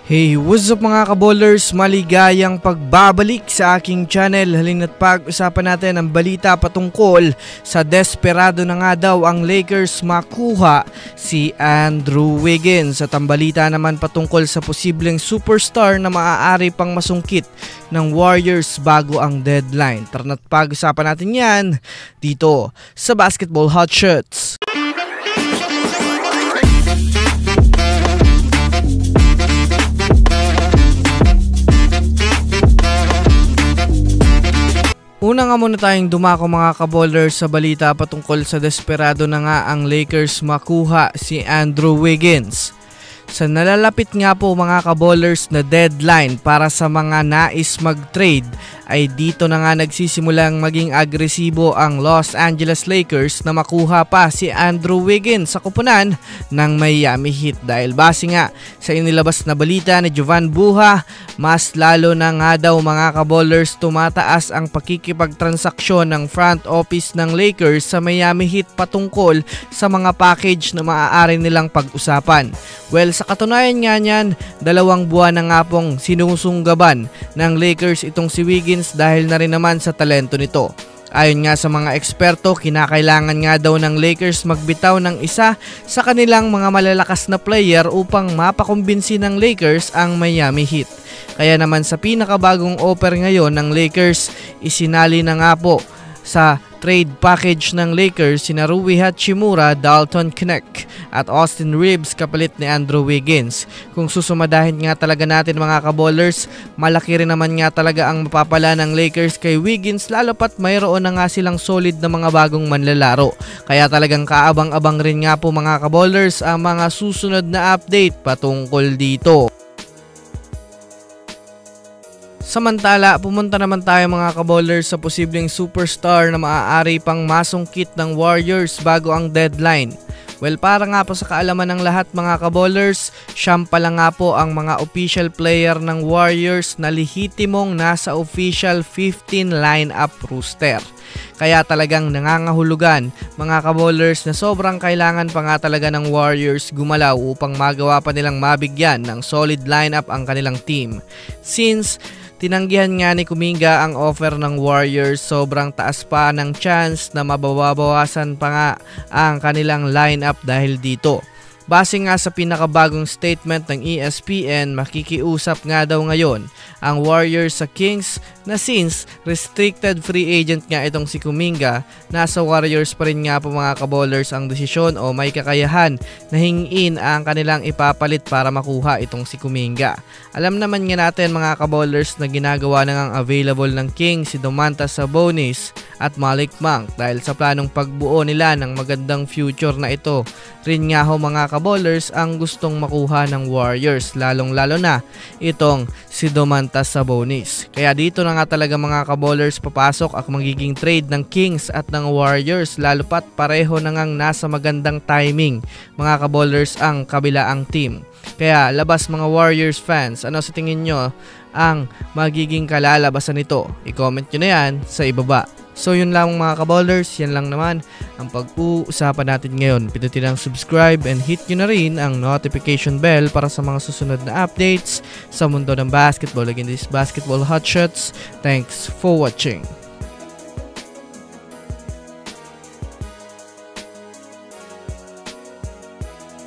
Hey, what's up mga kaballers? Maligayang pagbabalik sa aking channel. Halina't pag-usapan natin ang balita patungkol sa desperado na nga daw ang Lakers makuha si Andrew Wiggins. At ang balita naman patungkol sa posibleng superstar na maaari pang masungkit ng Warriors bago ang deadline. Tara't pag-usapan natin yan dito sa Basketball Hotshots. Una nga muna tayong dumako mga kaballers sa balita patungkol sa desperado na nga ang Lakers makuha si Andrew Wiggins. Sa nalalapit nga po mga kaballers na deadline para sa mga nais mag-trade ay dito na nga nagsisimulang maging agresibo ang Los Angeles Lakers na makuha pa si Andrew Wiggins sa kupunan ng Miami Heat. Dahil base nga sa inilabas na balita ni Jovan Buha, mas lalo na nga daw mga kaballers tumataas ang pakikipagtransaksyon ng front office ng Lakers sa Miami Heat patungkol sa mga package na maaari nilang pag-usapan. Well, sa katunayan nga niyan, 2 buwan na nga pong sinusunggaban ng Lakers itong si Wiggins dahil na rin naman sa talento nito. Ayon nga sa mga eksperto, kinakailangan nga daw ng Lakers magbitaw ng isa sa kanilang mga malalakas na player upang mapakumbinsi ng Lakers ang Miami Heat. Kaya naman sa pinakabagong offer ngayon ng Lakers, isinali na nga po sa trade package ng Lakers sina Rui Hachimura, Dalton Knecht at Austin Reeves kapalit ni Andrew Wiggins. Kung susumadahin nga talaga natin mga kaballers, malaki rin naman nga talaga ang mapapala ng Lakers kay Wiggins lalo pat mayroon na nga silang solid na mga bagong manlalaro. Kaya talagang kaabang-abang rin nga po mga kaballers ang mga susunod na update patungkol dito. Samantala, pumunta naman tayo mga kaballers sa posibleng superstar na maaari pang masungkit ng Warriors bago ang deadline. Well, para nga po sa kaalaman ng lahat mga kaballers, siyam pala nga po ang mga official player ng Warriors na lehitimong nasa official 15 lineup roster. Kaya talagang nangangahulugan mga kaballers na sobrang kailangan pa nga talaga ng Warriors gumalaw upang magawa pa nilang mabigyan ng solid lineup ang kanilang team. Since tinanggihan nga ni Kuminga ang offer ng Warriors, sobrang taas pa ng chance na mababawasan pa nga ang kanilang lineup dahil dito. Base nga sa pinakabagong statement ng ESPN, makikiusap nga daw ngayon ang Warriors sa Kings na since restricted free agent nga itong si Kuminga, nasa Warriors pa rin nga po mga kaballers ang desisyon o may kakayahan na hingin ang kanilang ipapalit para makuha itong si Kuminga. Alam naman nga natin mga kaballers na ginagawa na ngang available ng Kings si Domantas Sabonis at Malik Monk dahil sa planong pagbuo nila ng magandang future na ito. Rin nga ho mga kaballers ang gustong makuha ng Warriors, lalong lalo na itong si Domantas Sabonis. Kaya dito na nga talaga mga kaballers papasok ang magiging trade ng Kings at ng Warriors, lalo pat pareho na ngang nasa magandang timing mga kaballers ang kabilaang team. Kaya labas mga Warriors fans, ano sa tingin nyo ang magiging kalalabasan nito? I-comment nyo na yan sa ibaba. So yun lang mga kaballers, yan lang naman ang pag-uusapan natin ngayon. Pindutin ang subscribe and hit nyo na rin ang notification bell para sa mga susunod na updates sa mundo ng basketball. Again, this is Basketball Hotshots. Thanks for watching.